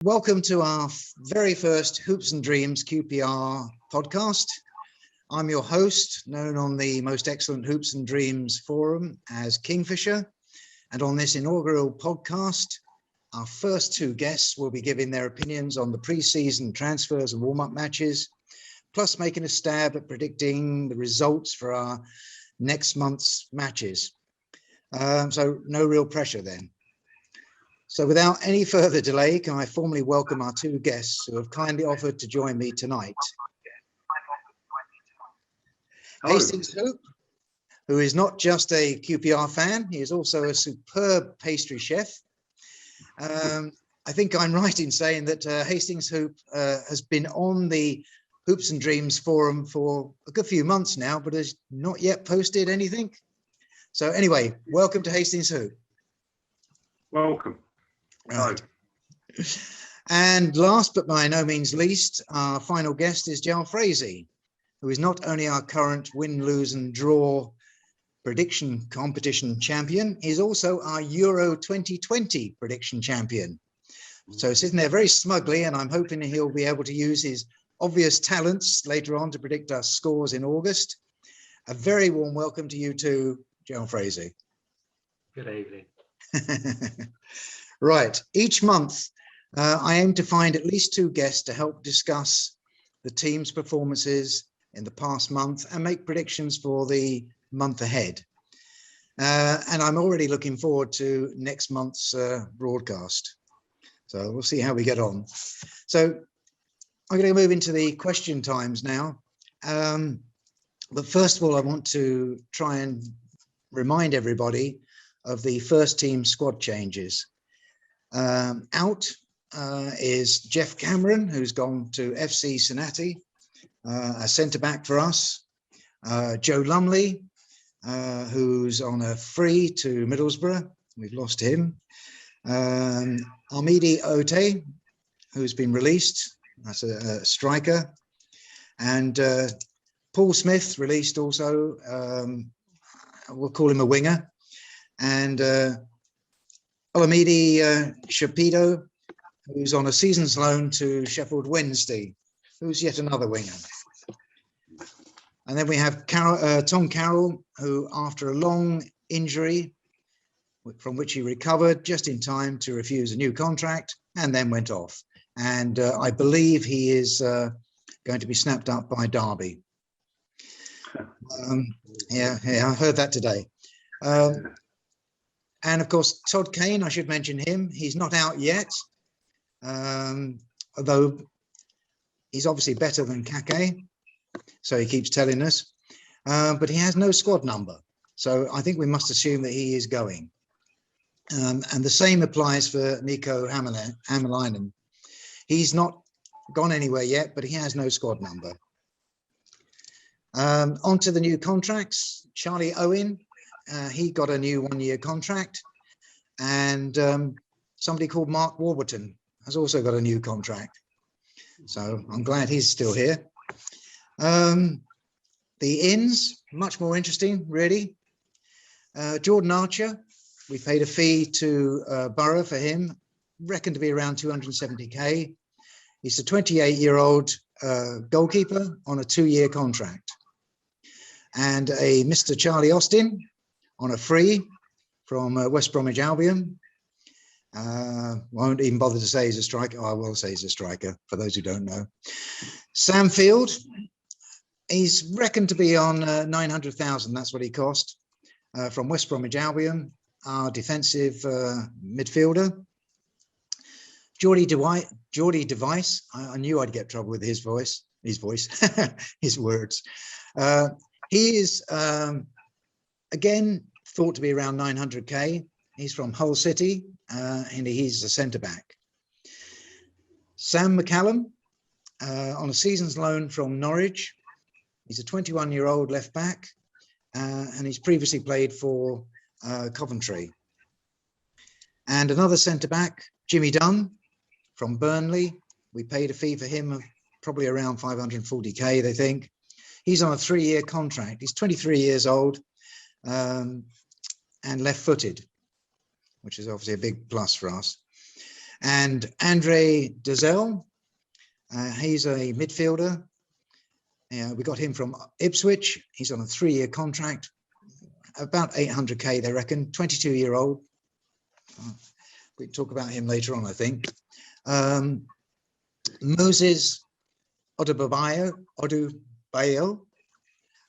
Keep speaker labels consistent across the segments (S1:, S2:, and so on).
S1: welcome to our very first Hoops and Dreams QPR podcast. I'm your host, known on the Most Excellent Hoops and Dreams forum as Kingfisher. And on this inaugural podcast, our first two guests will be giving their opinions on the pre-season transfers and warm-up matches, plus making a stab at predicting the results for our next month's matches. So no real pressure then. So without any further delay, can I formally welcome our two guests who have kindly offered to join me tonight.
S2: Hello.
S1: Hastings Hoop, who is not just a QPR fan, he is also a superb pastry chef. I think I'm right in saying that Hastings Hoop has been on the Hoops and Dreams forum for a good few months now, but has not yet posted anything. So anyway, welcome to Hastings Hoop.
S2: Welcome.
S1: Right. And last but by no means least, our final guest is Joel Frazee, who is not only our current win, lose and draw prediction competition champion, he's also our Euro 2020 prediction champion. So sitting there very smugly, and I'm hoping he'll be able to use his obvious talents later on to predict our scores in August. A very warm welcome to you too, Joel Frazee.
S3: Good evening.
S1: Right. Each month, I aim to find at least two guests to help discuss the team's performances in the past month and make predictions for the month ahead. And I'm already looking forward to next month's broadcast. So we'll see how we get on. So I'm going to move into the question times now. But first of all, I want to try and remind everybody of the first team squad changes. Out is Jeff Cameron, who's gone to FC Cincinnati, a centre-back for us. Joe Lumley, who's on a free to Middlesbrough. We've lost him. Armidi Ote, who's been released. That's a striker. And Paul Smith, released also. We'll call him a winger. And Olamide Shapido, who's on a season's loan to Sheffield Wednesday, who's yet another winger. And then we have Tom Carroll, who after a long injury, from which he recovered just in time to refuse a new contract and then went off. And I believe he is going to be snapped up by Derby. Yeah, I heard that today. And of course, Todd Kane, I should mention him. He's not out yet, although he's obviously better than Kake, so he keeps telling us. But he has no squad number, so I think we must assume that he is going. And the same applies for Nico Hämäläinen. He's not gone anywhere yet, but he has no squad number. On to the new contracts. Charlie Owen. He got a new one-year contract, and somebody called Mark Warburton has also got a new contract. So I'm glad he's still here. The ins, much more interesting, really. Jordan Archer, we paid a fee to Borough for him, reckoned to be around 270k. He's a 28-year-old goalkeeper on a 2-year contract. And a Mr. Charlie Austin, on a free from West Bromwich Albion. Won't even bother to say he's a striker. Oh, I will say he's a striker, for those who don't know. Sam Field, he's reckoned to be on 900,000. That's what he cost, from West Bromwich Albion, our defensive midfielder. Geordie Device, I knew I'd get trouble with his voice, his words. He is, again, thought to be around 900k. He's from Hull City, and he's a centre-back. Sam McCallum, on a season's loan from Norwich. He's a 21-year-old left-back, and he's previously played for Coventry. And another centre-back, Jimmy Dunn, from Burnley. We paid a fee for him of probably around 540k, they think. He's on a 3-year contract. He's 23 years old and left-footed, which is obviously a big plus for us. And Andre Dazelle, he's a midfielder. We got him from Ipswich. He's on a 3-year contract, about 800k, they reckon, 22-year-old. We can talk about him later on, I think. Moses Odubayo.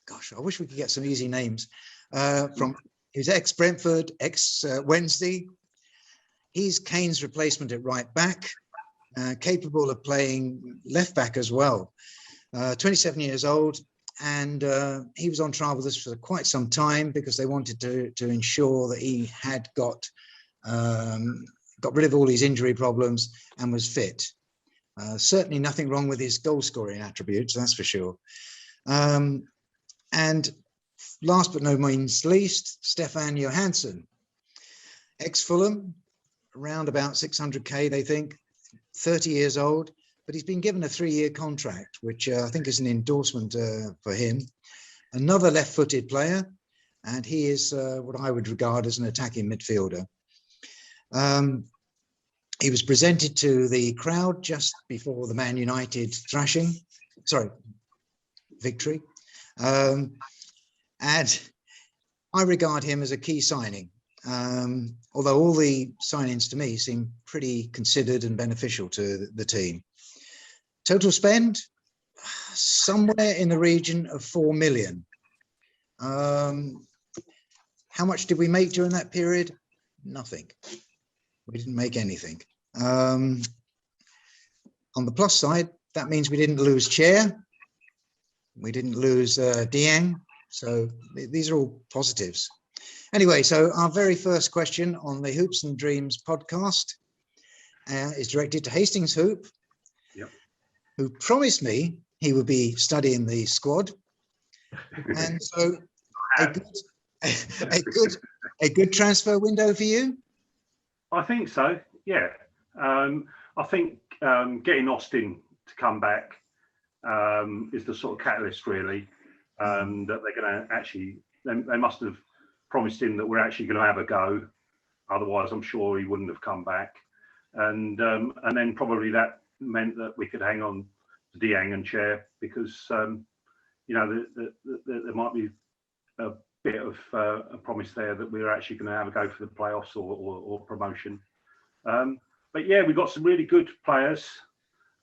S1: Gosh, I wish we could get some easy names. He's ex-Brentford, ex-Wednesday. He's Kane's replacement at right back, capable of playing left back as well. 27 years old, and he was on trial with us for quite some time because they wanted to ensure that he had got rid of all his injury problems and was fit. Certainly nothing wrong with his goal scoring attributes, that's for sure. And last but no means least, Stefan Johansson, ex-Fulham, around about 600k, they think, 30 years old, but he's been given a 3-year contract, which I think is an endorsement for him. Another left-footed player, and he is what I would regard as an attacking midfielder. He was presented to the crowd just before the Man United victory. And I regard him as a key signing, although all the signings to me seem pretty considered and beneficial to the team. Total spend, somewhere in the region of 4 million. How much did we make during that period? Nothing. We didn't make anything. On the plus side, that means we didn't lose Chair. We didn't lose Dieng. So these are all positives. Anyway, so our very first question on the Hoops and Dreams podcast is directed to Hastings Hoop, who promised me he would be studying the squad. And so a good transfer window for you?
S2: I think so, yeah. I think getting Austin to come back is the sort of catalyst, really, that they're going to actually, they must have promised him that we're actually going to have a go. Otherwise, I'm sure he wouldn't have come back. And then probably that meant that we could hang on to Dieng and Chair because, you know, there might be a bit of a promise there that we're actually going to have a go for the playoffs or promotion. But yeah, we've got some really good players.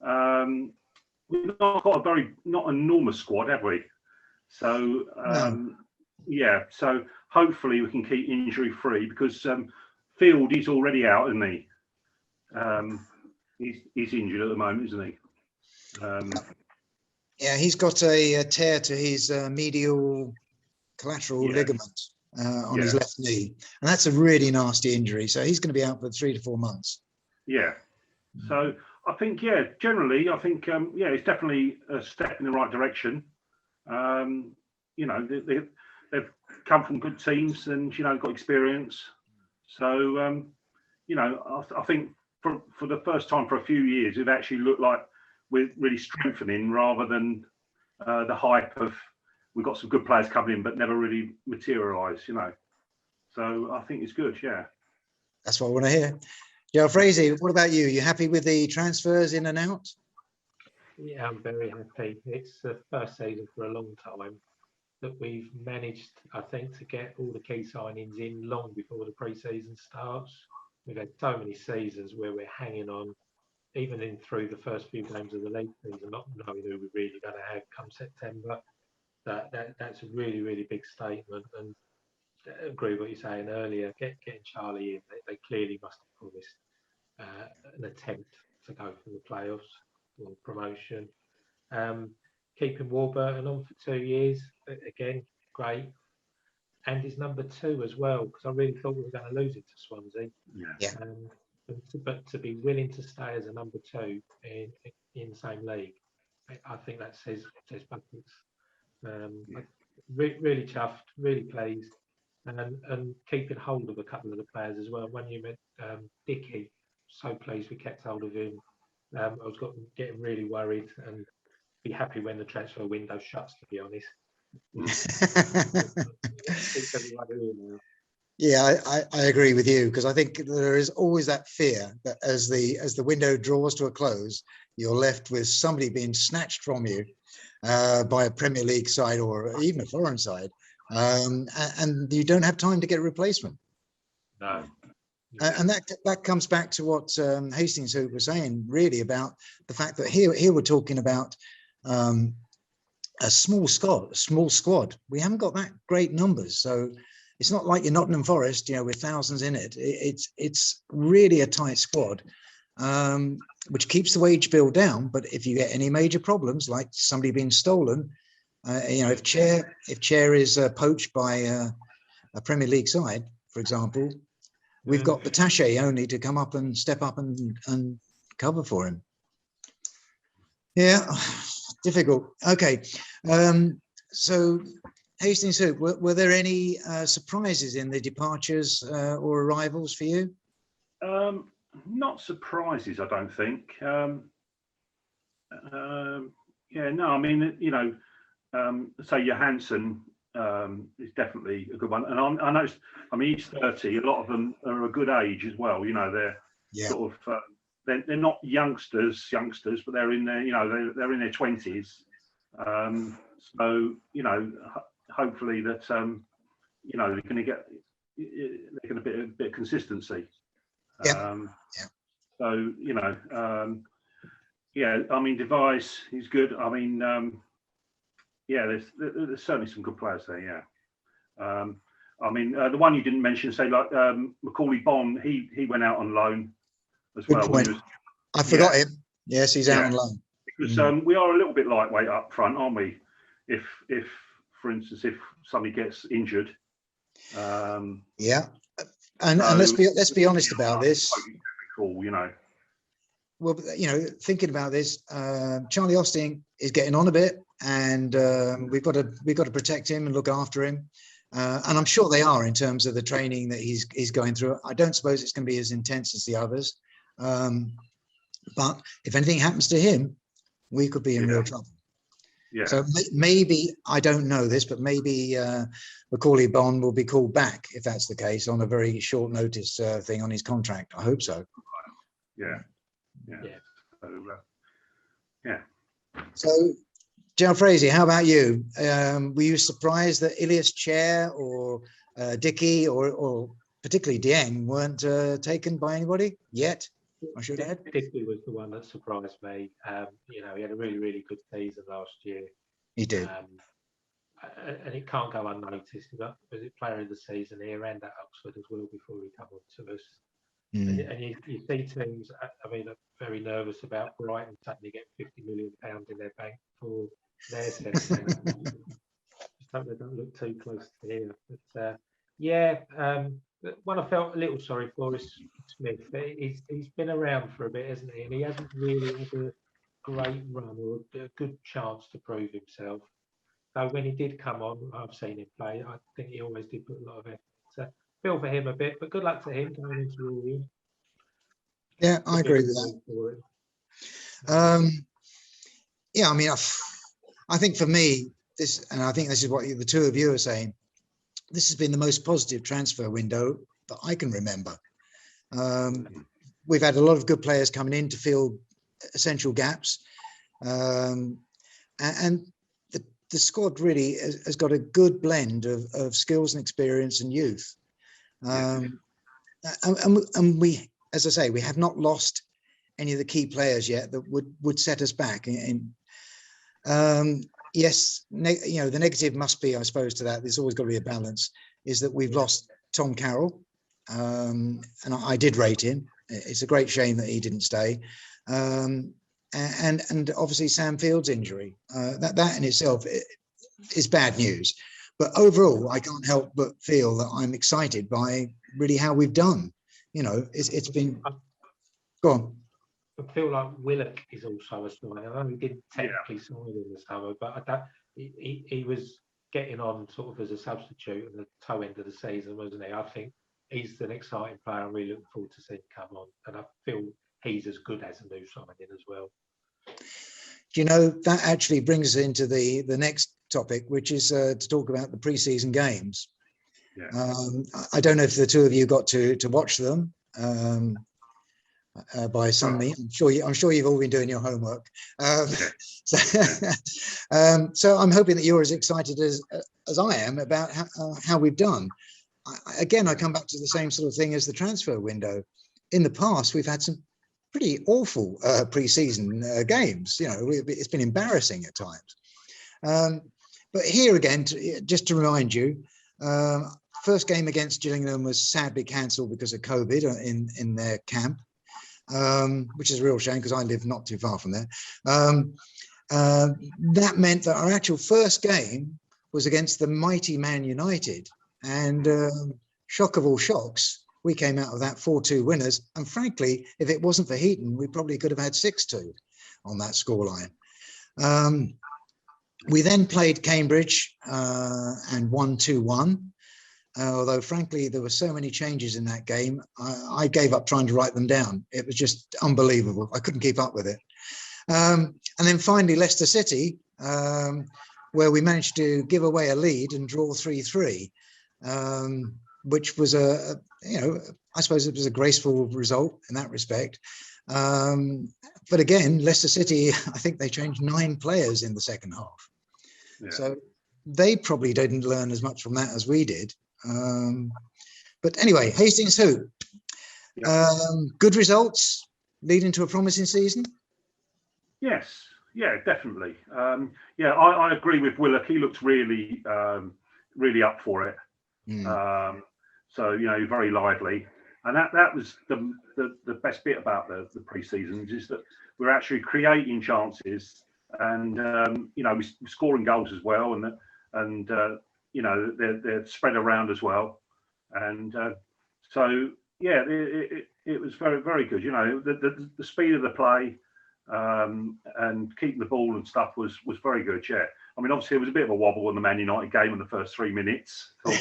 S2: We've not got not an enormous squad, have we? So yeah, so hopefully we can keep injury free because Field is already out, isn't he? He's injured at the moment, isn't he?
S1: Yeah, he's got a tear to his medial collateral ligament on his left knee, and that's a really nasty injury. So he's going to be out for 3 to 4 months.
S2: Yeah. So I think, yeah, generally, I think, yeah, it's definitely a step in the right direction. You know, they've come from good teams and, you know, got experience. So, you know, I think for the first time for a few years, it actually looked like we're really strengthening rather than the hype of we've got some good players coming in but never really materialised, you know. So I think it's good, yeah.
S1: That's what I want to hear. Joe Frazee, what about you? You happy with the transfers in and out?
S3: Yeah, I'm very happy. It's the first season for a long time that we've managed, I think, to get all the key signings in long before the pre-season starts. We've had so many seasons where we're hanging on, even in through the first few games of the league season, not knowing who we're really going to have come September. That's a really, really big statement. And I agree with what you're saying earlier. Getting Charlie in, they clearly must have promised an attempt to go for the playoffs or promotion. Keeping Warburton on for 2 years, again, great. And he's number 2 as well, because I really thought we were going to lose it to Swansea.
S1: Yeah.
S3: But to be willing to stay as a number 2 in the same league, I think that says buckets. Really chuffed, really pleased, and keeping hold of a couple of the players as well. When you met Dickey, so pleased we kept hold of him. I was getting really worried and be happy when the transfer window shuts, to be honest. Keep everyone in now.
S1: Yeah, I agree with you, because I think there is always that fear that as the window draws to a close, you're left with somebody being snatched from you by a Premier League side or even a foreign side, and you don't have time to get a replacement.
S3: No.
S1: And that comes back to what Hastings Hoop was saying, really, about the fact that here we're talking about a small squad. We haven't got that great numbers, so it's not like your Nottingham Forest, with thousands in it. It's really a tight squad, which keeps the wage bill down. But if you get any major problems, like somebody being stolen, if Chair is poached by a Premier League side, for example, we've got Batache only to come up and step up and cover for him. Yeah, difficult. Okay, so Hastings Hoop, were there any surprises in the departures or arrivals for you?
S2: Not surprises, I don't think. Yeah, no, I mean, say Johansson is definitely a good one, and I noticed. I mean, he's 30. A lot of them are a good age as well. They're sort of they're not youngsters, but they're in their they're in their 20s. So hopefully that they're going to get a bit of consistency. So I mean, Device, he's good. I mean, there's certainly some good players there. Yeah. I mean, the one you didn't mention, say like Macaulay Bonne, he went out on loan as well.
S1: I forgot him. Yes, he's out on loan.
S2: Because we are a little bit lightweight up front, aren't we? If for instance, if somebody gets injured. And
S1: let's be honest about this.
S2: Cool,
S1: Well, thinking about this, Charlie Austin is getting on a bit, and we've got to protect him and look after him. And I'm sure they are in terms of the training that he's going through. I don't suppose it's going to be as intense as the others. But if anything happens to him, we could be in real trouble.
S2: Yeah.
S1: So maybe, I don't know this, but maybe Macaulay Bonne will be called back if that's the case on a very short notice thing on his contract. I hope so.
S2: Yeah.
S1: So, Gerald Frazee, how about you? Were you surprised that Ilias Chair or Dickey or particularly Dieng weren't taken by anybody yet? I should add.
S3: Dickey was the one that surprised me. He had a really, really good season last year.
S1: He did.
S3: And it can't go unnoticed. He was player of the season here and at Oxford as well before he came on to us. And you see teams, I mean, are very nervous about Brighton suddenly get £50 million in their bank for their second. Just hope they don't look too close to here. But one I felt a little sorry for is Smith. He's been around for a bit, hasn't he? And he hasn't really had a great run or a good chance to prove himself. So when he did come on, I've seen him play. I think he always did put a lot of effort. So feel for him a bit, but good luck to him going into Rory.
S1: Yeah, I agree with that. I mean, I think for me, and I think this is what the two of you are saying, this has been the most positive transfer window that I can remember. We've had a lot of good players coming in to fill essential gaps. And the squad really has got a good blend of skills and experience and youth. And we, as I say, we have not lost any of the key players yet that would set us back. Yes, the negative must be, I suppose, to that, there's always got to be a balance, is that we've lost Tom Carroll. And I did rate him. It's a great shame that he didn't stay. And obviously Sam Field's injury. That in itself is bad news. But overall, I can't help but feel that I'm excited by really how we've done. It's been... Go on.
S3: I feel like Willock is also a sign. I know he didn't technically sign in the summer, but he was getting on sort of as a substitute at the toe end of the season, wasn't he? I think he's an exciting player. I'm really looking forward to seeing him come on, and I feel he's as good as a new signing as well.
S1: That actually brings us into the next topic, which is to talk about the preseason games. I don't know if the two of you got to watch them by some means. I'm sure you've all been doing your homework. So I'm hoping that you're as excited as I am about how we've done. Again, I come back to the same sort of thing as the transfer window. In the past, we've had some pretty awful pre-season games. You know, it's been embarrassing at times. But here again, just to remind you, first game against Gillingham was sadly cancelled because of COVID in their camp, which is a real shame because I live not too far from there. That meant that our actual first game was against the mighty Man United, and shock of all shocks, we came out of that 4-2 winners. And frankly, if it wasn't for Heaton, we probably could have had 6-2 on that scoreline. We then played Cambridge and won 2-1. Although, frankly, there were so many changes in that game, I gave up trying to write them down. It was just unbelievable. I couldn't keep up with it. And then finally, Leicester City, where we managed to give away a lead and draw 3-3, which was I suppose it was a graceful result in that respect. But again, Leicester City, I think they changed 9 players in the second half. Yeah. So they probably didn't learn as much from that as we did. But anyway, Hastings Hoop, good results leading to a promising season.
S2: Yes, yeah, definitely. I agree with Willock. He looks really, really up for it. So very lively, and that was the best bit about the pre-season is that we're actually creating chances, and we're scoring goals as well, and they're spread around as well, and so yeah, it was very, very good. The speed of the play and keeping the ball and stuff was very good. Yeah, I mean, obviously, it was a bit of a wobble in the Man United game in the first 3 minutes. Oh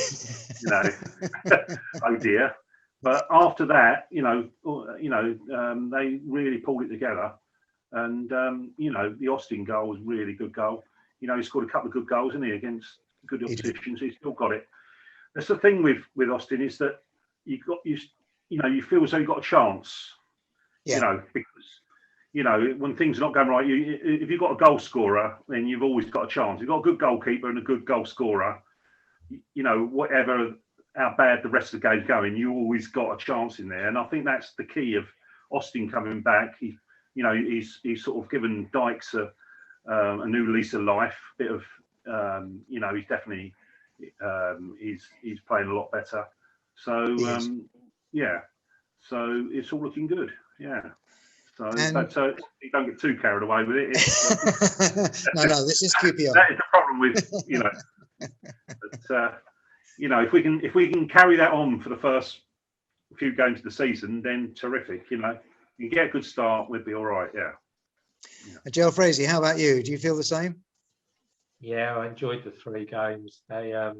S2: dear. But after that, they really pulled it together. And, the Austin goal was a really good goal. He scored a couple of good goals, didn't he, against good opposition. So he's still got it. That's the thing with Austin is that you feel as though you've got a chance.
S1: Yeah.
S2: Because when things are not going right, if you've got a goal scorer, then you've always got a chance. You've got a good goalkeeper and a good goal scorer. Whatever how bad the rest of the game's going, you always got a chance in there. And I think that's the key of Austin coming back. He's sort of given Dykes a new lease of life. Bit of he's definitely he's playing a lot better. So so it's all looking good. Yeah. So you don't get too carried away with it.
S1: No, this is QPR.
S2: That is the problem with But if we can carry that on for the first few games of the season, then terrific. You can get a good start, we'll be all right. Yeah.
S1: Joe Frazee, how about you? Do you feel the same?
S3: Yeah, I enjoyed the 3 games. They're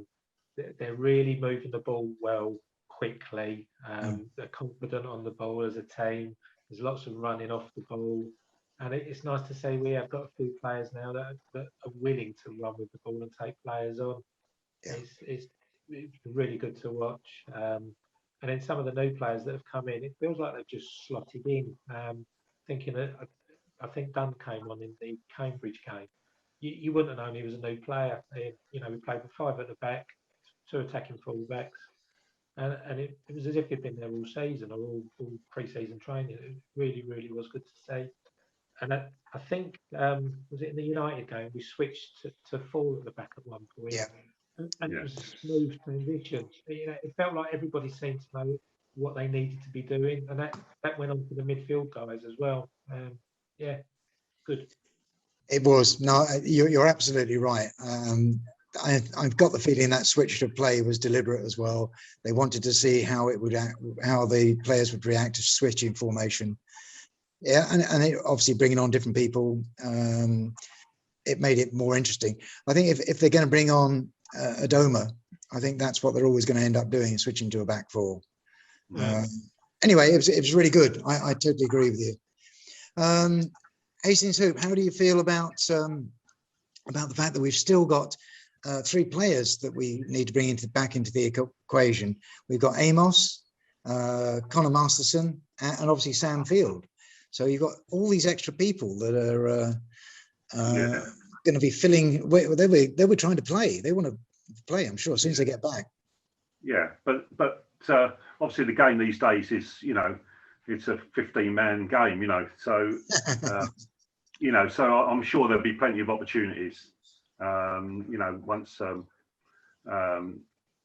S3: really moving the ball well, quickly. They're confident on the ball as a team. There's lots of running off the ball, and it's nice to say we have got a few players now that are willing to run with the ball and take players on. Yeah. It's really good to watch. And then some of the new players that have come in, it feels like they've just slotted in. Thinking that I think Dunn came on in the Cambridge game. You wouldn't have known he was a new player. We played with 5 at the back, 2 attacking full-backs. And it was as if he'd been there all season or all pre-season training. It really, really was good to see. And I think, was it in the United game, we switched to 4 at the back at one point.
S1: Yeah.
S3: And it was a smooth transition. It felt like everybody seemed to know what they needed to be doing. And that went on to the midfield guys as well. Good.
S1: It was. No, you're absolutely right. I've got the feeling that switch to play was deliberate as well. They wanted to see how the players would react to switching formation. Yeah, and it, obviously bringing on different people, it made it more interesting. I think if they're going to bring on Adoma, I think that's what they're always going to end up doing, switching to a back 4. Anyway, it was really good. I totally agree with you. Hastings Hoop, how do you feel about the fact that we've still got three players that we need to bring back into the equation. We've got Amos, Connor Masterson, and obviously Sam Field. So you've got all these extra people that are going to be filling. They were trying to play. They want to play, I'm sure, as soon as they get back.
S2: Yeah, but obviously the game these days is, it's a 15-man game, so so I'm sure there'll be plenty of opportunities. Once there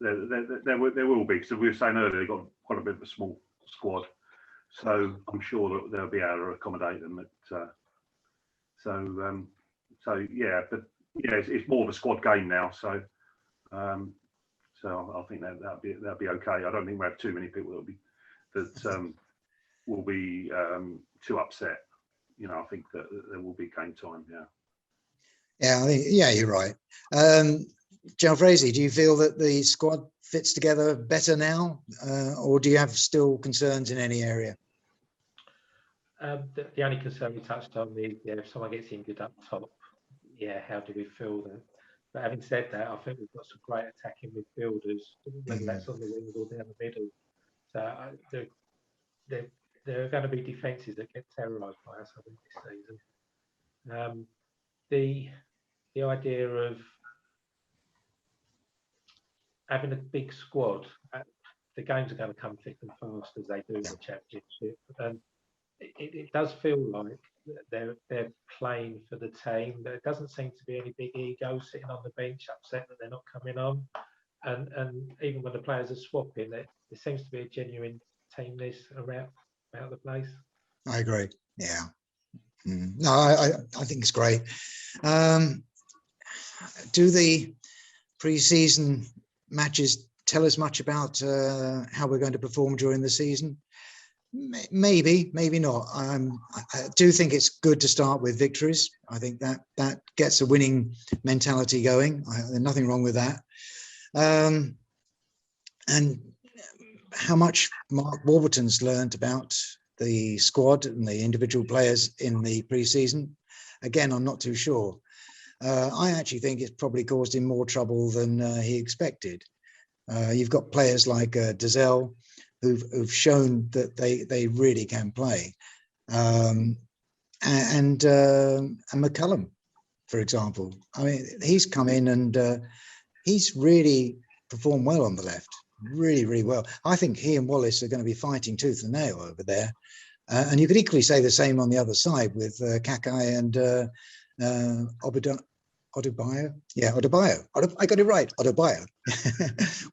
S2: will be, because we were saying earlier, they've got quite a bit of a small squad, so I'm sure that they'll be able to accommodate them. It's more of a squad game now, so I think that'll be okay. I don't think we have too many people that will be too upset. I think that there will be game time.
S1: Yeah, I think you're right. Jalfrezi, do you feel that the squad fits together better now, or do you have still concerns in any area?
S3: The only concern we touched on is if someone gets injured up top, how do we feel then? But having said that, I think we've got some great attacking midfielders, whether that's on the wings or down the middle. So there are going to be defences that get terrorised by us, I think, this season. The idea of having a big squad, the games are going to come thick and fast as they do in the Championship. And it does feel like they're playing for the team. There doesn't seem to be any big ego sitting on the bench, upset that they're not coming on. And even when the players are swapping, there seems to be a genuine teamness around the place.
S1: I agree. Yeah. No, I think it's great. Do the pre-season matches tell us much about how we're going to perform during the season? Maybe not. I do think it's good to start with victories. I think that gets a winning mentality going. There's nothing wrong with that. And how much Mark Warburton's learned about the squad and the individual players in the pre-season, again, I'm not too sure. I actually think it's probably caused him more trouble than he expected. You've got players like Dazelle, who've shown that they really can play, and McCullum, for example. I mean, he's come in and he's really performed well on the left, really, really well. I think he and Wallace are going to be fighting tooth and nail over there, and you could equally say the same on the other side with Kakai and Odebayo. Yeah, Odebayo. I got it right, Odebayo.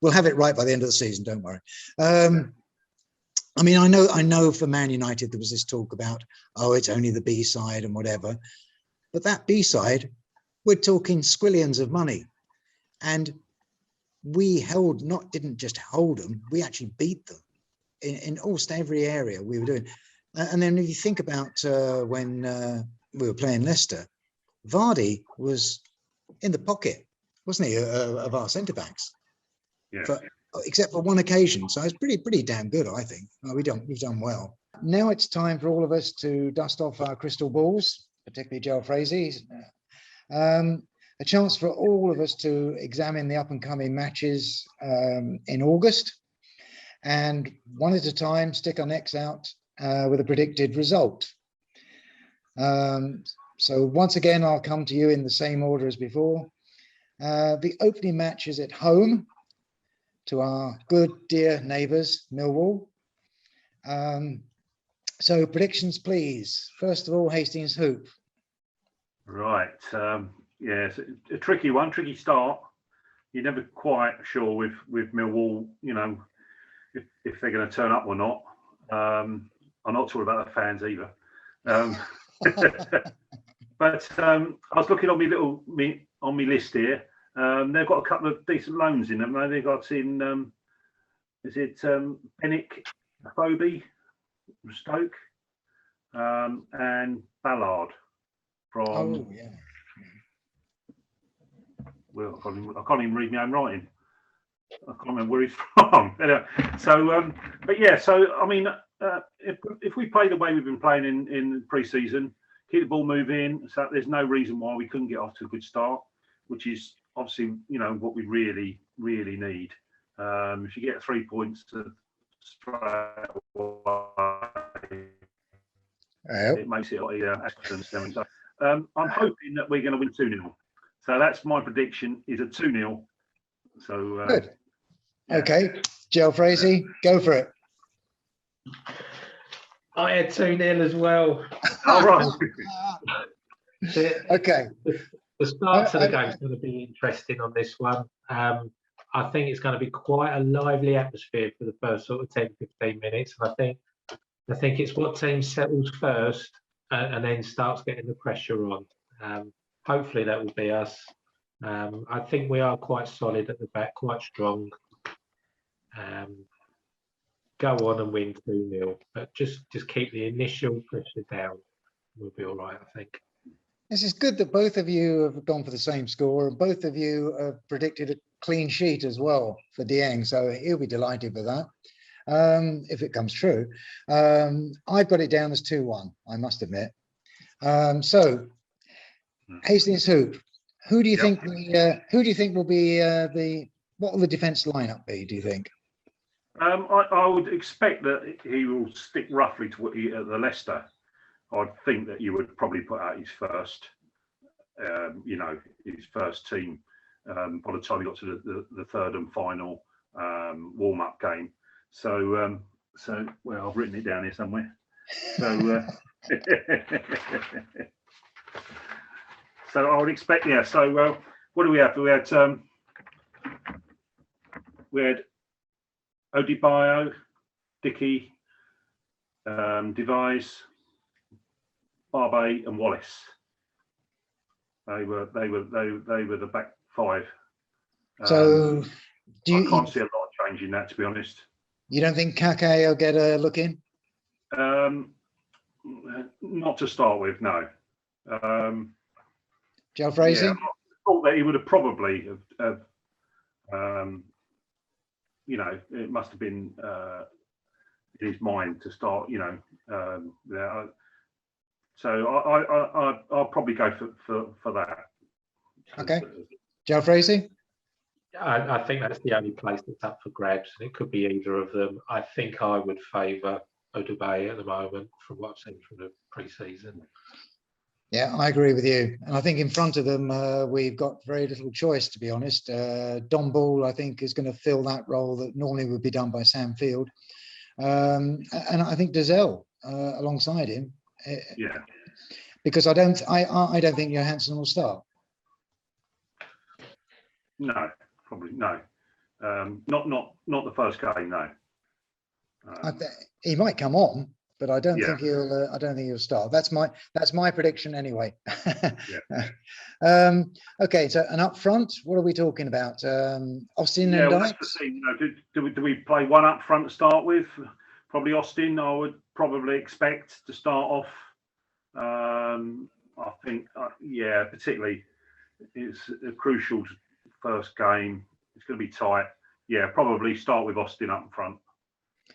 S1: We'll have it right by the end of the season, don't worry. I mean, I know for Man United there was this talk about, it's only the B side and whatever, but that B side, we're talking squillions of money, and we didn't just hold them, we actually beat them in almost every area we were doing. And then if you think about when we were playing Leicester, Vardy was in the pocket, wasn't he, of our centre backs?
S2: Yeah.
S1: Except for one occasion, so it's pretty damn good, I think. We've done well. Now it's time for all of us to dust off our crystal balls, particularly Jalfrezi. A chance for all of us to examine the up and coming matches in August, and one at a time stick our necks out with a predicted result. So once again, I'll come to you in the same order as before. The opening match is at home to our good dear neighbours, Millwall. So predictions, please. First of all, Hastings Hoop.
S2: Right. It's a tricky one, tricky start. You're never quite sure with Millwall, if they're going to turn up or not. I'm not sure about the fans either. But I was looking on my list here. They've got a couple of decent loans in them. They've got in, Benick Phoebe from Stoke, and Ballard from.
S1: Oh yeah.
S2: Well, I can't even read my own writing. I can't remember where he's from. Anyway, but yeah. So I mean, if we play the way we've been playing in pre-season, keep the ball moving, so there's no reason why we couldn't get off to a good start, which is obviously, you know, what we really need. If you get 3 points to straight away, it makes it a lot easier. So, I'm hoping that we're going to win 2-0. So that's my prediction, is a 2-0. So
S1: Good.
S2: Yeah.
S1: Okay, Joe Frazee, go for it.
S3: I had 2-0 as well.
S2: All right.
S1: Okay.
S3: The start to the game is going to be interesting on this one. I think it's going to be quite a lively atmosphere for the first sort of 10-15 minutes. And I think it's what team settles first and then starts getting the pressure on. Hopefully that will be us. I think we are quite solid at the back, quite strong. Go on and win 2-0, but just keep the initial pressure down. We'll be all right, I think.
S1: This is good that both of you have gone for the same score, and both of you have predicted a clean sheet as well for Dieng, so he'll be delighted with that if it comes true. I've got it down as 2-1, I must admit. So Hastings Hoop, who do you think will be what will the defence lineup be, do you think?
S2: I would expect that he will stick roughly to what the Leicester. I'd think that you would probably put out his first, his first team by the time he got to the third and final warm-up game. So, well, I've written it down here somewhere. So, so I would expect, yeah. So, what do we have? We had Adebayo, Dickey, Devise, Barbe, and Wallace. They were the back five.
S1: So
S2: I can't see a lot of change in that, to be honest.
S1: You don't think Kake will get a look in?
S2: Not to start with, no.
S1: Joe Frazee?
S2: Yeah, I thought that he would have probably have it must have been in his mind to start, so I'll probably go for that.
S1: Okay. Joe Frazee?
S3: I think that's the only place that's up for grabs, and it could be either of them. I think I would favour Odubaye at the moment from what I've seen from the pre-season.
S1: Yeah, I agree with you. And I think in front of them, we've got very little choice, to be honest. Don Ball, I think, is going to fill that role that normally would be done by Sam Field. And I think Dazelle alongside him.
S2: Yeah.
S1: Because I don't think Johansson will start.
S2: No, probably no. Not the first game, no.
S1: He might come on, but I don't think he'll. I don't think he'll start. That's my prediction anyway.
S2: Yeah.
S1: Okay, so and up front, what are we talking about? Austin and
S2: Well,
S1: Dykes?
S2: that's the thing. Do we play one up front to start with? Probably Austin. I would probably expect to start off. I think, particularly it's a crucial first game. It's going to be tight. Yeah, probably start with Austin up front.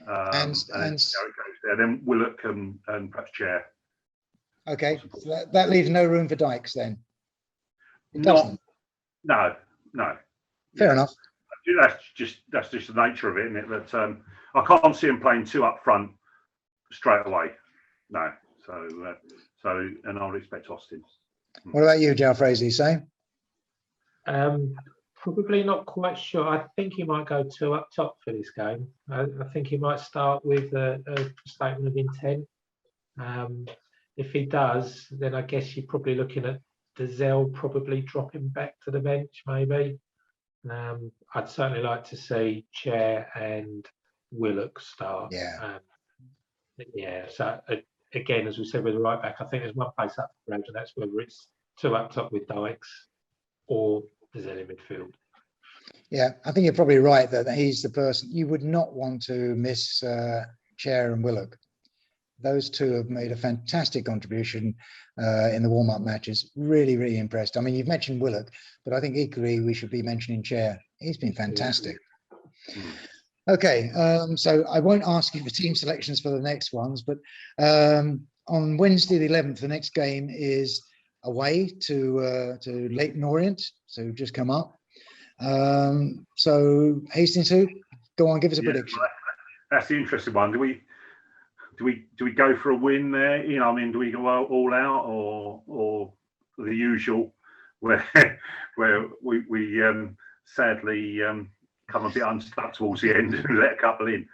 S2: And see how it goes there. Then Willock and perhaps Chair.
S1: Okay, so that leaves no room for Dykes then.
S2: No.
S1: Fair enough.
S2: That's just the nature of it, isn't it? That I can't see him playing two up front straight away. No. So and I would expect Austin.
S1: What about you, Joe Frazee? Same?
S3: Probably not quite sure. I think he might go two up top for this game. I think he might start with a statement of intent. If he does, then I guess you're probably looking at Dazelle probably dropping back to the bench, maybe. I'd certainly like to see Chair and Willock start.
S1: Yeah.
S3: So again, as we said with the right back, I think there's one place up for grabs, and that's whether it's two up top with Dykes or Dazelle in midfield.
S1: Yeah, I think you're probably right that he's the person you would not want to miss. Chair and Willock. Those two have made a fantastic contribution in the warm-up matches. Really, really impressed. I mean, you've mentioned Willock, but I think equally we should be mentioning Chair. He's been fantastic. Okay, so I won't ask you for team selections for the next ones, but on Wednesday the 11th, the next game is away to Leighton Orient, so just come up. So Hastings, who? Go on, give us a prediction.
S2: Well, that's the interesting one. Do we go for a win there? You know, I mean, do we go all out or the usual where we sadly come a bit unstuck towards the end and let a couple in?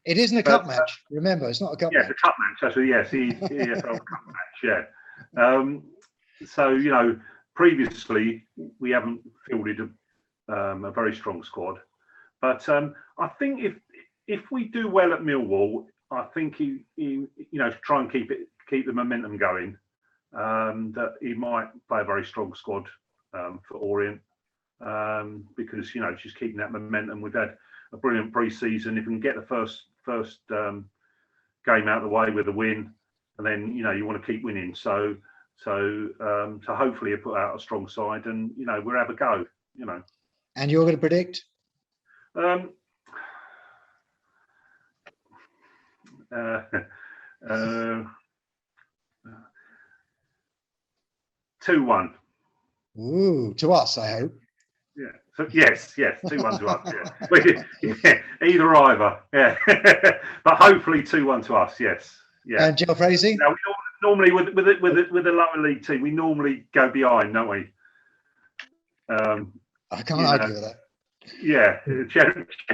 S1: It isn't a cup match. Remember, it's not a cup match.
S2: Yes, a cup match. Actually, yes, the EFL cup match. Yeah. So you know, previously we haven't fielded a very strong squad, but I think if we do well at Millwall, I think he you know, to try and keep the momentum going, that he might play a very strong squad for Orient, because you know, just keeping that momentum. We've had a brilliant pre-season. If we can get the first game out of the way with a win, and then you know, you want to keep winning. So hopefully you put out a strong side, and you know, we'll have a go. You know.
S1: And you're going to predict?
S2: 2-1.
S1: Ooh, to us, I hope.
S2: Yeah. So yes, 2-1 to us. Yeah. Either. Yeah. But hopefully 2-1 to us. Yes. Yeah.
S1: And Joe Frazee?
S2: Now, normally with a lower league team, we normally go behind, don't we?
S1: I can't argue with that.
S2: Yeah.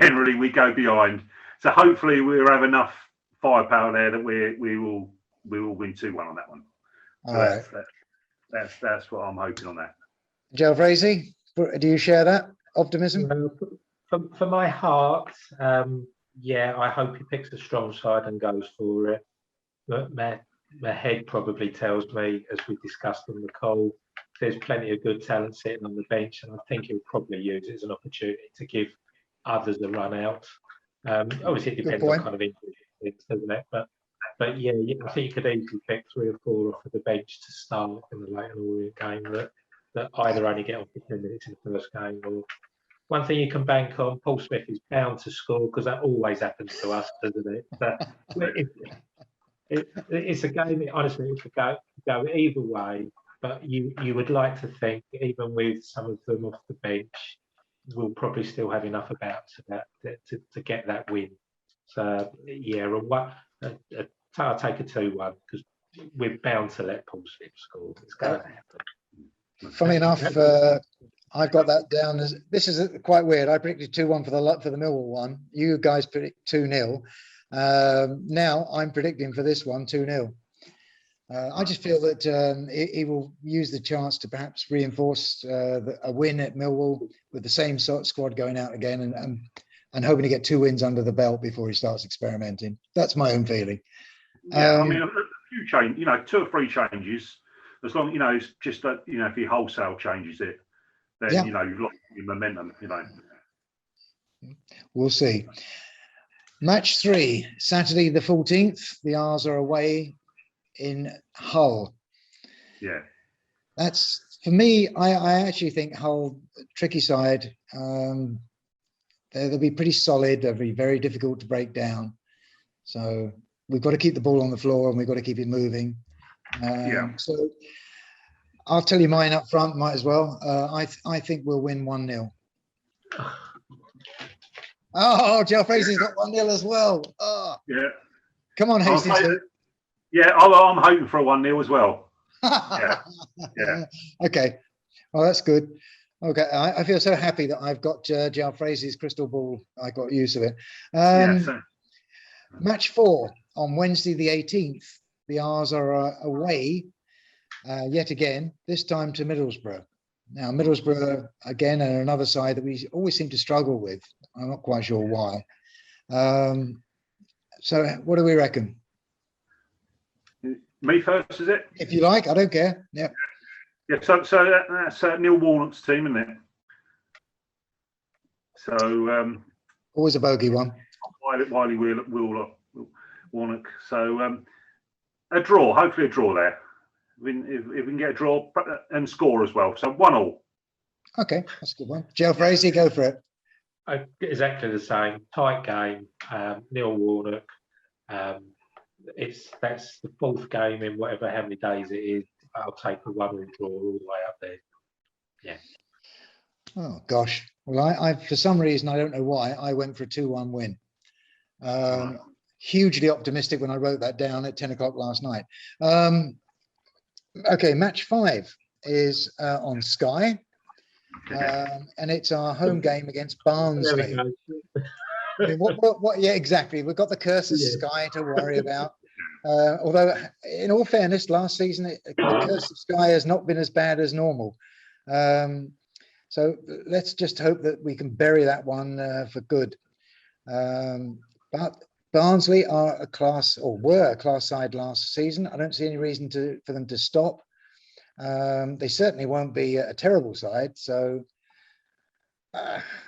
S2: Generally, we go behind. So hopefully we'll have enough firepower there that we will win 2-1 on that one. So
S1: All right.
S2: That's what I'm hoping on that.
S1: Joe Frazee, do you share that optimism?
S3: For my heart, yeah, I hope he picks a strong side and goes for it. But my head probably tells me, as we discussed on the call, there's plenty of good talent sitting on the bench, and I think he'll probably use it as an opportunity to give others a run out. Obviously, it depends on kind of injury, doesn't it? But yeah, I think you could easily pick 3 or 4 off of the bench to start in the Leighton Orient game that either only get off for 10 minutes in the first game, or one thing you can bank on, Paul Smith is bound to score, because that always happens to us, doesn't it? It's a game, honestly, it could go either way, but you would like to think, even with some of them off the bench, we'll probably still have enough about to get that win. So, yeah, I'll take a 2-1, because we're bound to let Paul Smith score. It's going to happen.
S1: Funny enough, I've got that down as, this is quite weird. I predicted 2-1 for the Millwall one. You guys predict 2-0. Now I'm predicting for this one 2-0. I just feel that he will use the chance to perhaps reinforce a win at Millwall with the same sort of squad going out again, and hoping to get 2 wins under the belt before he starts experimenting. That's my own feeling.
S2: Yeah, I mean, a few changes, 2 or 3 changes, as long, it's just that, if he wholesale changes it, then, you've lost your momentum,
S1: We'll see. Match 3, Saturday the 14th. The R's are away in Hull.
S2: Yeah.
S1: That's, for me, I actually think Hull, tricky side. They'll be pretty solid. They'll be very difficult to break down. So we've got to keep the ball on the floor, and we've got to keep it moving. So I'll tell you mine up front, might as well. I think we'll win 1-0. Oh, Joe Frazie's got 1-0 as well. Oh.
S2: Yeah.
S1: Come on, Hastings.
S2: Yeah, I'm hoping for a 1-0 as well. Yeah.
S1: Okay. Well, that's good. Okay. I feel so happy that I've got Joe Frazie's crystal ball. I got use of it. Match 4 on Wednesday the 18th. The R's are away yet again, this time to Middlesbrough. Now, Middlesbrough, again, are another side that we always seem to struggle with. I'm not quite sure why. So what do we reckon?
S2: Me first, is it?
S1: If you like, I don't care. Yeah.
S2: Yeah, so that's Neil Warnock's team, isn't it? So
S1: always a bogey one.
S2: Wiley Warnock. So a draw, hopefully a draw there. If we can get a draw and score as well. So 1-1.
S1: Okay, that's a good one. Joe Frazee, go for it.
S3: Exactly the same. Tight game. Neil Warnock. That's the 4th game in how many days it is. I'll take a 1-1 draw all the way up there. Yeah.
S1: Oh gosh. Well, I for some reason, I don't know why, I went for a 2-1 win. Hugely optimistic when I wrote that down at 10 o'clock last night. Okay, match 5 is on Sky, and it's our home game against Barnsley.
S3: There we go.
S1: I mean, what? Yeah, exactly. We've got the curse of Sky to worry about. Although, in all fairness, last season the curse of Sky has not been as bad as normal. So let's just hope that we can bury that one for good. But Barnsley are a class, or were a class side last season. I don't see any reason for them to stop. They certainly won't be a terrible side. So,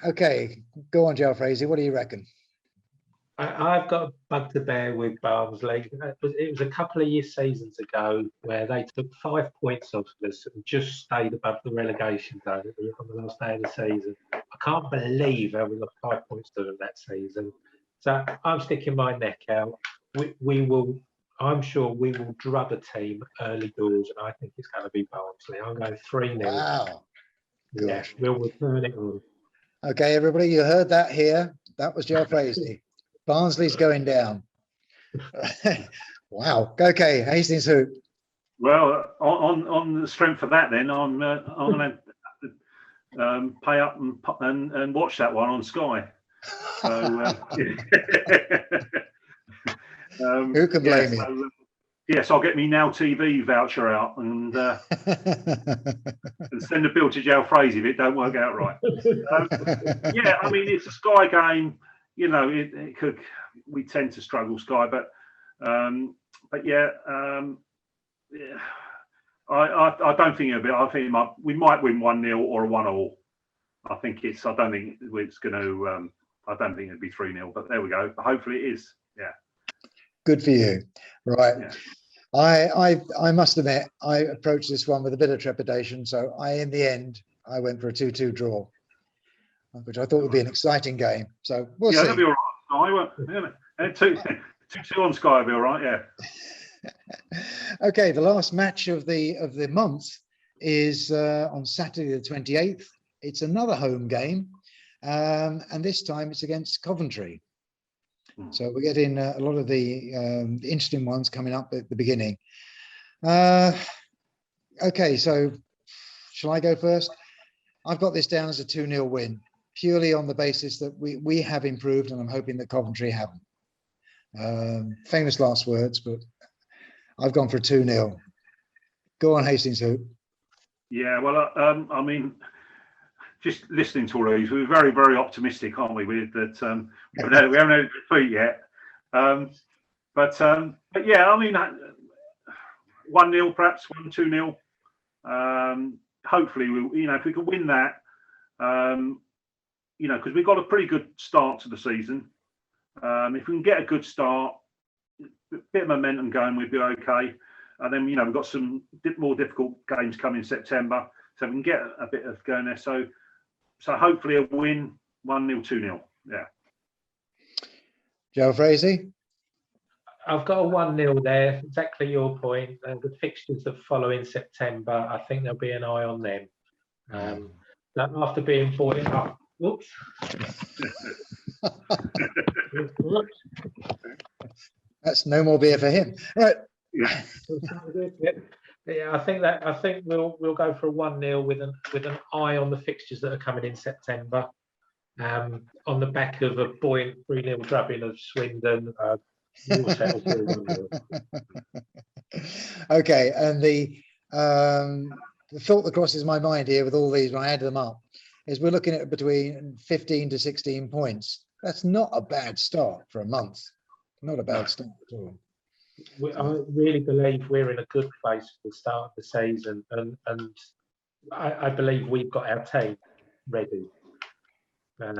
S1: okay, go on, Joe Frazee. What do you reckon?
S3: I've got a bugbear with Barnsley. It was a couple of seasons ago where they took 5 points off us and just stayed above the relegation zone on the last day of the season. I can't believe how we got 5 points to them that season. So I'm sticking my neck out. We will. I'm sure we will drub a team early doors, and I think it's going to be Barnsley. I'm going 3-0.
S1: Wow.
S3: Yeah, we'll return it on.
S1: Okay, everybody, you heard that here. That was Joe Frazee. Barnsley's going down. Wow. Okay, Hastings who?
S2: Well, on the strength of that, then I'm going to pay up and watch that one on Sky. So,
S1: who can blame you?
S2: Yes, I'll get me Now TV voucher out and send a bill to Joe Frazee if it don't work out right. Yeah, I mean, it's a Sky game. You know, it could. We tend to struggle Sky, but yeah, I don't think it'll be. I think we might win 1-0 or a 1-1. I think it's. I don't think it's going to. I don't think it'll be 3-0. But there we go. But hopefully it is. Yeah.
S1: Good for you. Right.
S2: Yeah.
S1: I must admit, I approached this one with a bit of trepidation. So in the end, I went for a 2-2 draw, which I thought would be an exciting game. So we'll see.
S2: That'll be all right. I won't. Yeah, 2-2 on Sky will be all right. Yeah.
S1: Okay, the last match of the month is on Saturday the 28th. It's another home game, and this time it's against Coventry. So we're getting a lot of the interesting ones coming up at the beginning. Okay, so shall I go first? I've got this down as a 2-0 win, purely on the basis that we have improved, and I'm hoping that Coventry haven't. Famous last words, but I've gone for a 2-0. Go on, Hastings Hoop.
S2: Yeah, well, I mean, just listening to all these, we're very, very optimistic, aren't we? With that, we haven't had a defeat yet. But yeah, I mean, 1-0 perhaps, 1-2-0. Hopefully, if we can win that, because we've got a pretty good start to the season. If we can get a good start, a bit of momentum going, we'd be okay. And then, we've got some more difficult games coming in September, so we can get a bit of going there. So hopefully a win, 1-0, 2-0. Yeah.
S1: Joe Frazee?
S3: I've got a 1-0 there. Exactly your point. The fixtures that follow in September, I think there'll be an eye on them. That after being brought in up. Whoops.
S1: That's no more beer for him. Right.
S2: Yeah.
S3: Yeah, I think we'll go for a 1-0 with an eye on the fixtures that are coming in September. On the back of a buoyant 3-0 drubbing of Swindon.
S1: Okay, and the thought that crosses my mind here with all these when I add them up is we're looking at between 15 to 16 points. That's not a bad start for a month. Not a bad start at all.
S3: I really believe we're in a good place for the start of the season, and I believe we've got our team ready.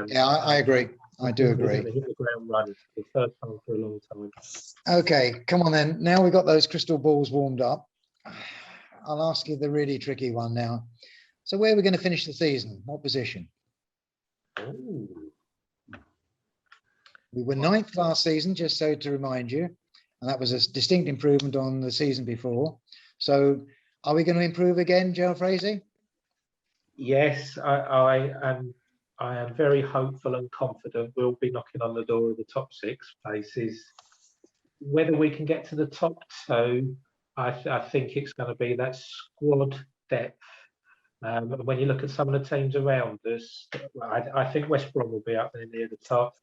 S1: Yeah, I agree. I do agree.
S3: We're going to hit the ground running for the first time for a long time.
S1: Okay, come on then. Now we've got those crystal balls warmed up. I'll ask you the really tricky one now. So where are we going to finish the season? What position?
S3: Ooh.
S1: We were 9th last season, just so to remind you. And that was a distinct improvement on the season before. So Are we going to improve again, Joe Frazee?
S3: Yes, I am very hopeful and confident we'll be knocking on the door of the top 6 places. Whether we can get to the top 2, I think it's going to be that squad depth. When you look at some of the teams around us, I think West Brom will be up there near the top.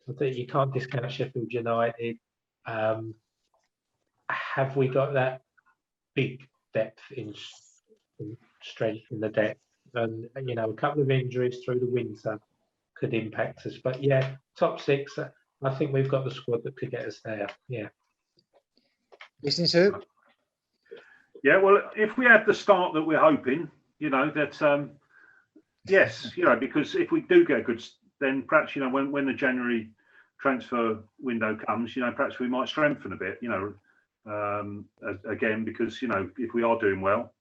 S3: I think you can't discount Sheffield United. Have we got that big depth in strength in the depth? And a couple of injuries through the winter could impact us. But yeah, top 6. I think we've got the squad that could get us there. Yeah.
S1: Listening to?
S2: Yeah, well, if we had the start that we're hoping, that yes, because if we do get a good, then perhaps when the January transfer window comes, perhaps we might strengthen a bit, again, because if we are doing well.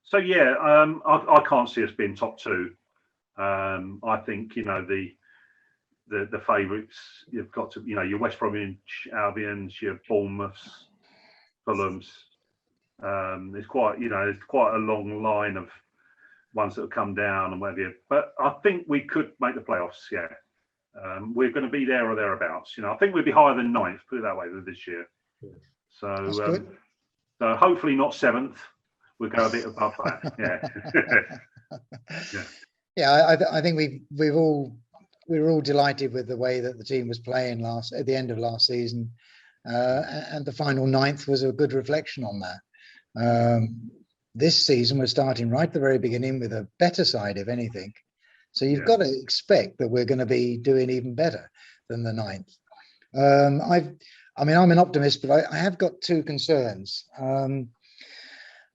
S2: So yeah, I can't see us being top 2. I think the favourites you've got to your West Bromwich Albions, your Bournemouths, Fulhams. There's quite a long line of ones that have come down and whatever. But I think we could make the playoffs. Yeah, we're going to be there or thereabouts. I think we'd be higher than 9th. Put it that way this year. So so hopefully not 7th. We'll go a bit above that. Yeah.
S1: Yeah, I think we were all delighted with the way that the team was playing at the end of last season, and the final 9th was a good reflection on that. This season we're starting right at the very beginning with a better side, if anything. So you've got to expect that we're going to be doing even better than the 9th. I'm an optimist, but I have got 2 concerns.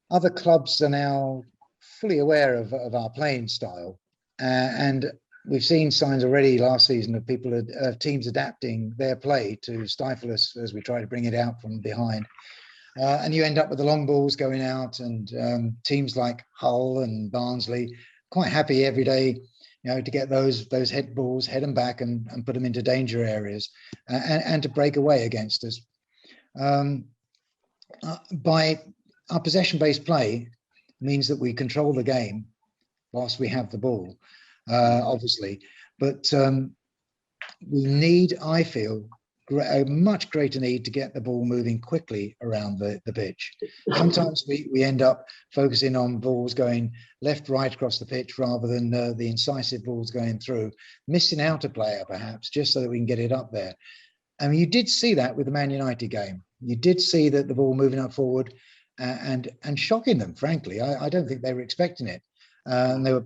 S1: Other clubs are now fully aware of our playing style, and we've seen signs already last season of teams adapting their play to stifle us as we try to bring it out from behind. And you end up with the long balls going out, and teams like Hull and Barnsley quite happy every day, to get those head balls, head them back and put them into danger areas, and to break away against us. By our possession-based play means that we control the game whilst we have the ball, obviously. But we need, I feel, a much greater need to get the ball moving quickly around the pitch. Sometimes we end up focusing on balls going left, right across the pitch rather than the incisive balls going through, missing out a player perhaps just so that we can get it up there. I mean, you did see that with the Man United game. You did see that the ball moving up forward and shocking them, frankly. I don't think they were expecting it. They were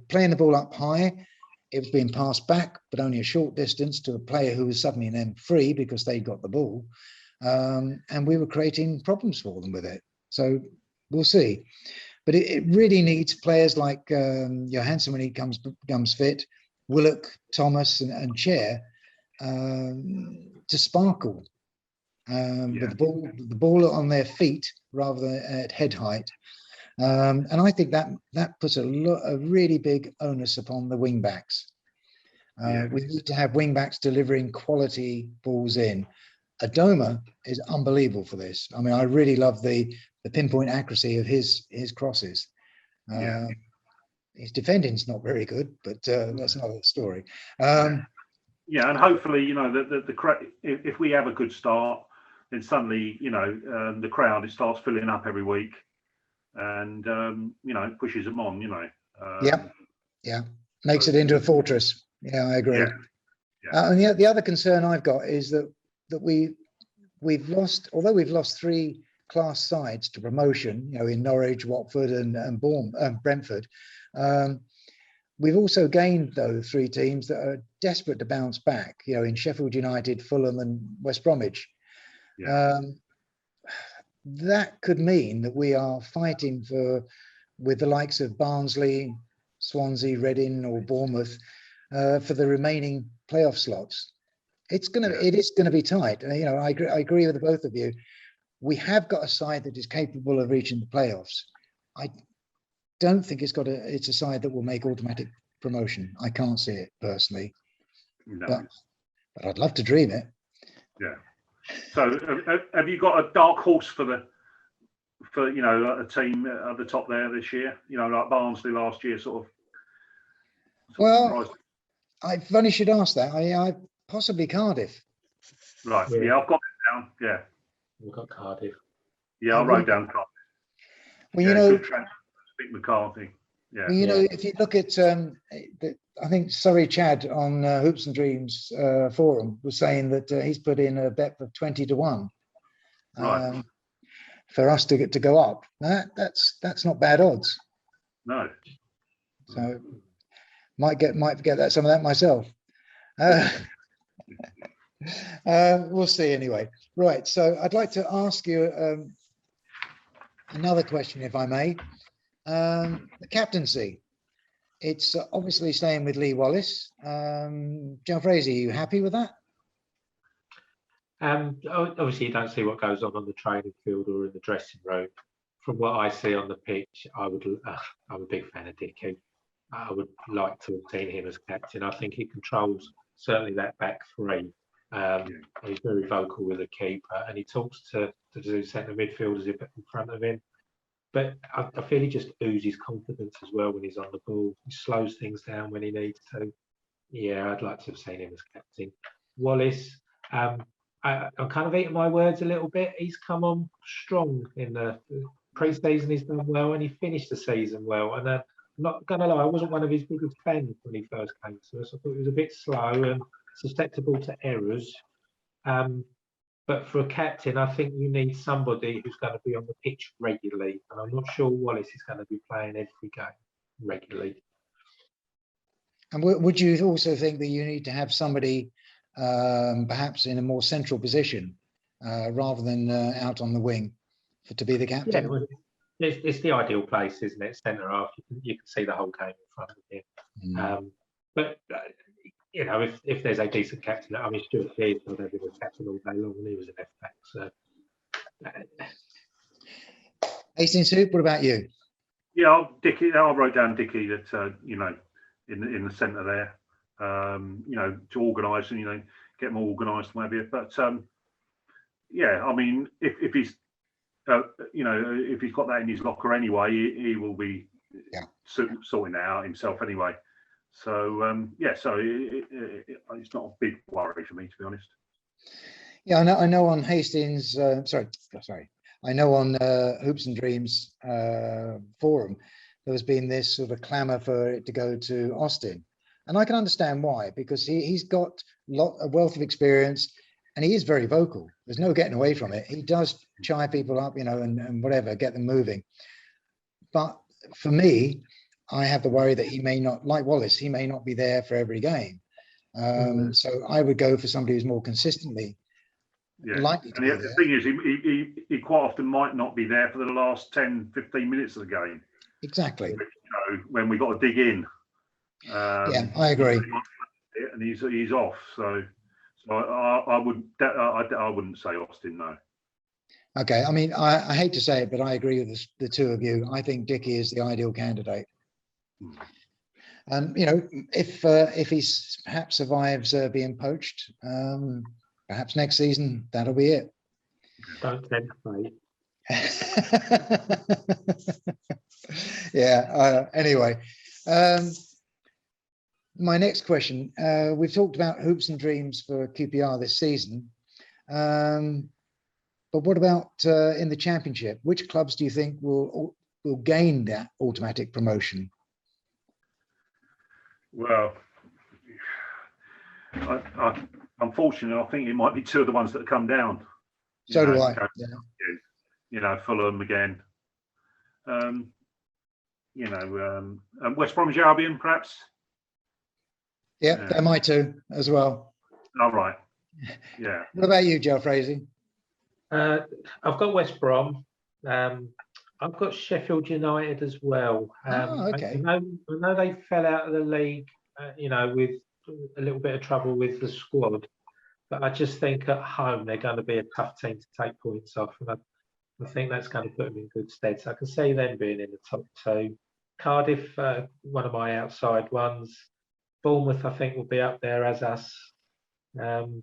S1: playing the ball up high. It was being passed back, but only a short distance to a player who was suddenly then free because they got the ball. And we were creating problems for them with it. So we'll see. But it really needs players like Johansson when he comes fit, Willock, Thomas and Chair to sparkle with the ball on their feet rather than at head height. And I think that puts a really big onus upon the wing backs. We need to have wing backs delivering quality balls in. Adoma is unbelievable for this. I mean, I really love the pinpoint accuracy of his crosses. His defending's not very good, but that's another story.
S2: And hopefully, if we have a good start, then suddenly, the crowd starts filling up every week. And pushes them on, makes it into a fortress. I agree. And the other concern I've got is that we've lost, although we've lost 3 class sides to promotion, in Norwich, Watford and Brentford, we've also gained those 3 teams that are desperate to bounce back, in Sheffield United, Fulham and West Bromwich. That could mean that we are fighting with the likes of Barnsley, Swansea, Reading, or Bournemouth for the remaining playoff slots. It is going to be tight. I agree with both of you. We have got a side that is capable of reaching the playoffs. I don't think it's a side that will make automatic promotion. I can't see it personally, but I'd love to dream it. So have you got a dark horse for for a team at the top there this year? Like Barnsley last year, sort of
S1: Well, I funny should ask that. I possibly Cardiff.
S2: Right. Yeah, I've got it down. Yeah.
S3: We've got Cardiff.
S2: Yeah, I wrote down Cardiff.
S1: Well,
S2: good transfer, Speak McCarthy. Yeah.
S1: Well, if you look at, I think Surrey Chad on Hoops and Dreams forum was saying that he's put in a bet of 20 to 1 for us to go up. That's not bad odds.
S2: No.
S1: So might get some of that myself. We'll see anyway. Right. So I'd like to ask you another question, if I may. The captaincy. It's obviously staying with Lee Wallace. Joe Fraser, are you happy with that?
S3: Obviously, you don't see what goes on the training field or in the dressing room. From what I see on the pitch, I'm a big fan of Dickie. I would like to have seen him as captain. I think he controls certainly that back three. He's very vocal with the keeper, and he talks to the two centre midfielders in front of him. But I feel he just oozes confidence as well when he's on the ball. He slows things down when he needs to. Yeah, I'd like to have seen him as captain. Wallace, I'm kind of eating my words a little bit. He's come on strong in the pre-season. He's done well, and he finished the season well. And I'm not going to lie, I wasn't one of his biggest fans when he first came to us. I thought he was a bit slow and susceptible to errors. But for a captain, I think you need somebody who's going to be on the pitch regularly. And I'm not sure Wallace is going to be playing every game regularly.
S1: And would you also think that you need to have somebody perhaps in a more central position rather than out on the wing to be the captain?
S3: Yeah, well, it's the ideal place, isn't it? Centre half, you can see the whole game in front of him. But if there's a decent captain, I mean, Stuart Pearce was a captain all day long, and he was an F-back. So,
S1: Hastings Hoop, what about you?
S2: Yeah, Dickie. I wrote down Dickie that in the centre there, to organise and get them organised, maybe. But I mean, if he's if he's got that in his locker anyway, he will be sorting that out himself anyway. So so it's not a big worry for me, to be honest.
S1: Yeah, I know on Hastings. I know on Hoops and Dreams forum, there's been this sort of clamour for it to go to Austin, and I can understand why, because he's got a wealth of experience, and he is very vocal. There's no getting away from it. He does chime people up, and whatever, get them moving. But for me, I have the worry that he may not, like Wallace, he may not be there for every game. So I would go for somebody who's more consistently likely to be there.
S2: The thing is, he quite often might not be there for the last 10, 15 minutes of the game.
S1: Exactly.
S2: When we got to dig in.
S1: I agree.
S2: And he's off. So I wouldn't say Austin, no.
S1: Okay. I mean, I hate to say it, but I agree with the two of you. I think Dickie is the ideal candidate. If he perhaps survives being poached, perhaps next season that'll be it.
S3: Don't tempt fate.
S1: Anyway, my next question. We've talked about Hoops and Dreams for QPR this season, but what about in the Championship? Which clubs do you think will gain that automatic promotion?
S2: Well, unfortunately, I think it might be two of the ones that come down.
S1: So do I.
S2: Fulham again. West Bromwich Albion, perhaps.
S1: Yeah, they're my two as well.
S2: All right. Yeah.
S1: What about you, Joe Fraser?
S3: I've got West Brom. I've got Sheffield United as well.
S1: Okay.
S3: I know they fell out of the league, with a little bit of trouble with the squad. But I just think at home they're going to be a tough team to take points off. And I think that's going to put them in good stead. So I can see them being in the top two. Cardiff, one of my outside ones. Bournemouth, I think, will be up there as us. And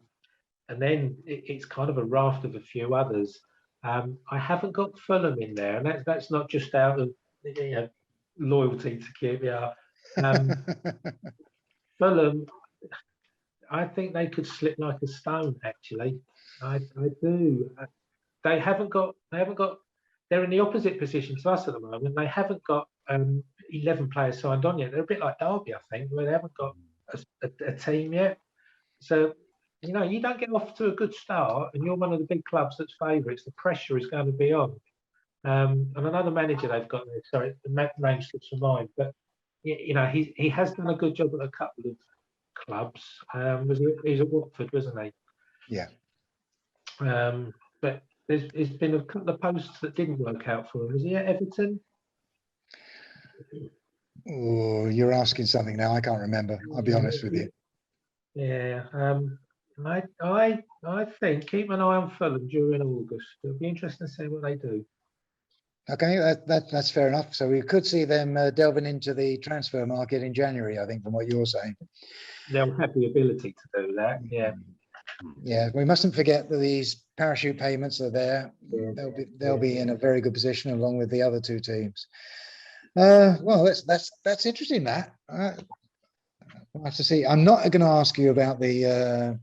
S3: then it's kind of a raft of a few others. I haven't got Fulham in there, and that's not just out of loyalty to QPR. Fulham, I think they could slip like a stone. Actually, I do. They haven't got. They're in the opposite position to us at the moment. They haven't got 11 players signed on yet. They're a bit like Derby, I think, where they haven't got a team yet. So, you don't get off to a good start, and you're one of the big clubs that's favourites. The pressure is going to be on. And another manager they've got there. Sorry, the name slips from mind, but he has done a good job at a couple of clubs. He's at Watford, wasn't he?
S1: Yeah.
S3: But there's been a couple of posts that didn't work out for him. Was he at Everton?
S1: Oh, you're asking something now. I can't remember. I'll be honest with you.
S3: Yeah. I think keep an eye on Fulham during August. It'll be interesting to see what they do.
S1: Okay, that's fair enough. So we could see them delving into the transfer market in January, I think, from what you're saying.
S3: They'll have the ability to do that. Yeah.
S1: Yeah, we mustn't forget that these parachute payments are there.
S3: Yeah.
S1: They'll be in a very good position along with the other two teams. Well, that's interesting. That we'll have to see. I'm not going to ask you about the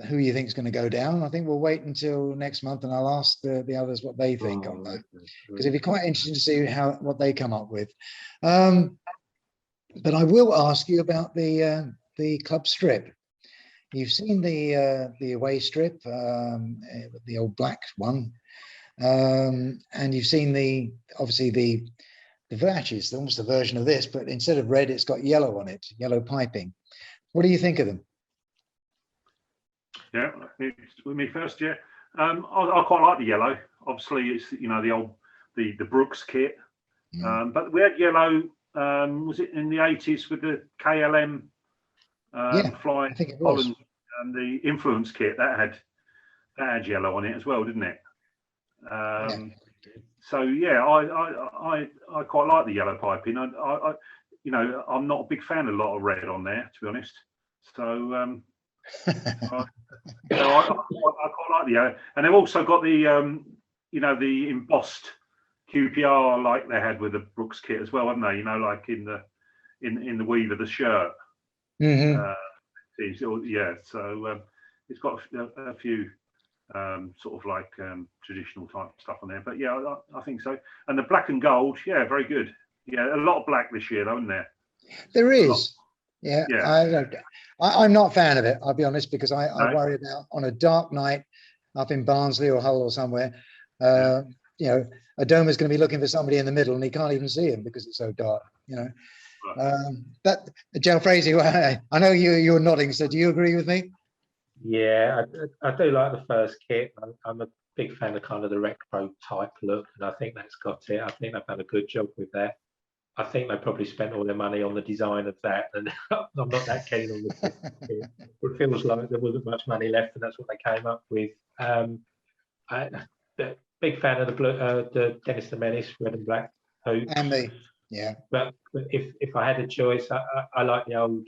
S1: who you think is going to go down. I think we'll wait until next month, and I'll ask the others what they think on that, because it'd be quite interesting to see what they come up with. But I will ask you about the club strip. You've seen the away strip, the old black one, and you've seen obviously the badges, almost a version of this, but instead of red, it's got yellow on it, yellow piping. What do you think of them?
S2: Yeah, it's with me first. Yeah, I quite like the yellow. Obviously, it's the old the Brooks kit, but we had yellow. Was it in the 80s with the KLM flying Holland and the Influence kit that had yellow on it as well, didn't it? So yeah, I quite like the yellow piping. I'm not a big fan of a lot of red on there, to be honest. So I quite like the yellow, and they've also got the the embossed QPR like they had with the Brooks kit as well, haven't they? Like in the weave of the shirt.
S1: Mm-hmm.
S2: So it's got a few sort of like traditional type stuff on there, but yeah, I think so. And the black and gold, yeah, very good. Yeah, a lot of black this year, though, isn't there?
S1: There is. Yeah. I'm not a fan of it, I'll be honest, because I worry about on a dark night up in Barnsley or Hull or somewhere, Adoma's going to be looking for somebody in the middle and he can't even see him because it's so dark, That Joe Frazee, I know you're nodding, so do you agree with me?
S3: Yeah, I do like the first kit. I'm a big fan of kind of the retro type look, and I think that's got it. I think they've done a good job with that. I think they probably spent all their money on the design of that, and I'm not that keen on the kit. It feels like there wasn't much money left, and that's what they came up with. Big fan of the Dennis the Menace red and black hoops.
S1: And
S3: But if I had a choice, I like the old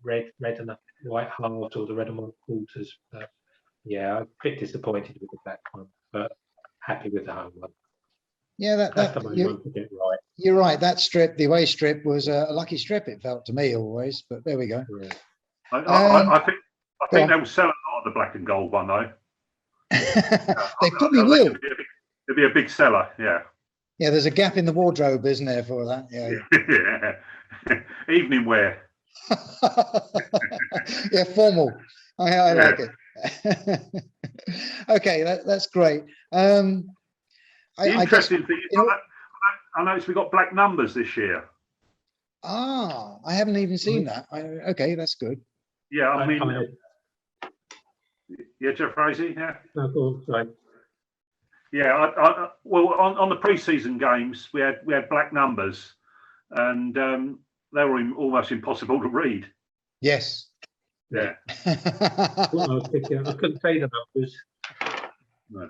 S3: red and the white heart or the red and white quarters. Yeah, I'm a bit disappointed with the black one, but happy with the home one.
S1: Yeah,
S3: that's the main one to get right.
S1: You're right. That strip, the away strip, was a lucky strip. It felt to me always, but there we go.
S2: Yeah. I think they will sell a lot of the black and gold one though.
S1: They probably will.
S2: It'll be a big seller. Yeah.
S1: Yeah, there's a gap in the wardrobe, isn't there, for that? Yeah.
S2: Yeah. Evening wear.
S1: Yeah, formal. I like it. Okay, that's great.
S2: Interesting thing is, I noticed we got black numbers this year.
S1: I haven't even seen that. Okay, that's good.
S2: Yeah, I mean, yeah, Jeff Frazee, yeah.
S3: Sorry.
S2: Yeah, well, on the pre-season games, we had black numbers, and they were almost impossible to read.
S1: Yes.
S2: Yeah.
S3: Well, I couldn't say the numbers.
S2: No.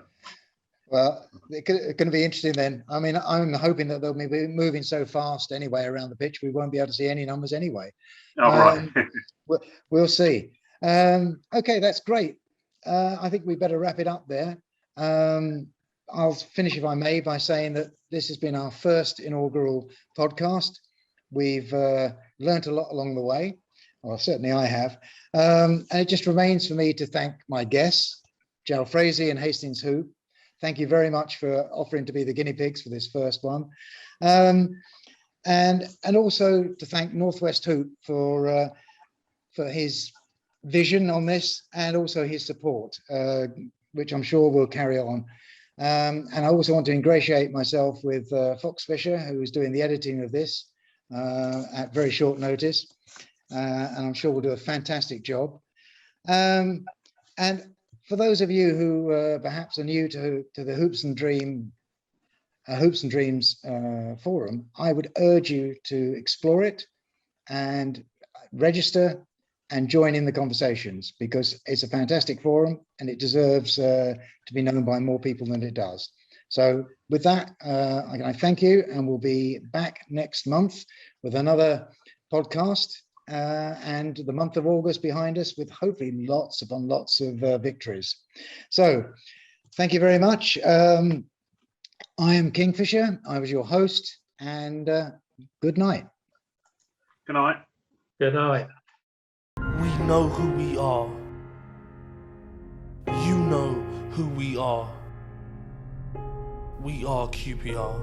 S1: Well, it's going to be interesting then. I mean, I'm hoping that they'll be moving so fast anyway around the pitch, we won't be able to see any numbers anyway.
S2: Right.
S1: We'll see. Okay, that's great. I think we better wrap it up there. I'll finish, if I may, by saying that this has been our first inaugural podcast. We've learnt a lot along the way. Well, certainly I have. And it just remains for me to thank my guests, Jal Frazee and Hastings Hoop. Thank you very much for offering to be the guinea pigs for this first one. And also to thank Northwest Hoop for his vision on this, and also his support, which I'm sure will carry on. And I also want to ingratiate myself with Fox Fisher, who is doing the editing of this at very short notice. And I'm sure we'll do a fantastic job. And for those of you who perhaps are new to the Hoops and Dreams forum, I would urge you to explore it and register and join in the conversations, because it's a fantastic forum and it deserves to be known by more people than it does. So with that, I thank you, and we'll be back next month with another podcast, and the month of August behind us with hopefully lots upon lots of victories. So thank you very much. I am Kingfisher. I was your host, and good night.
S2: Good night.
S3: Good night.
S4: We know who we are. You know who we are. We are QPR.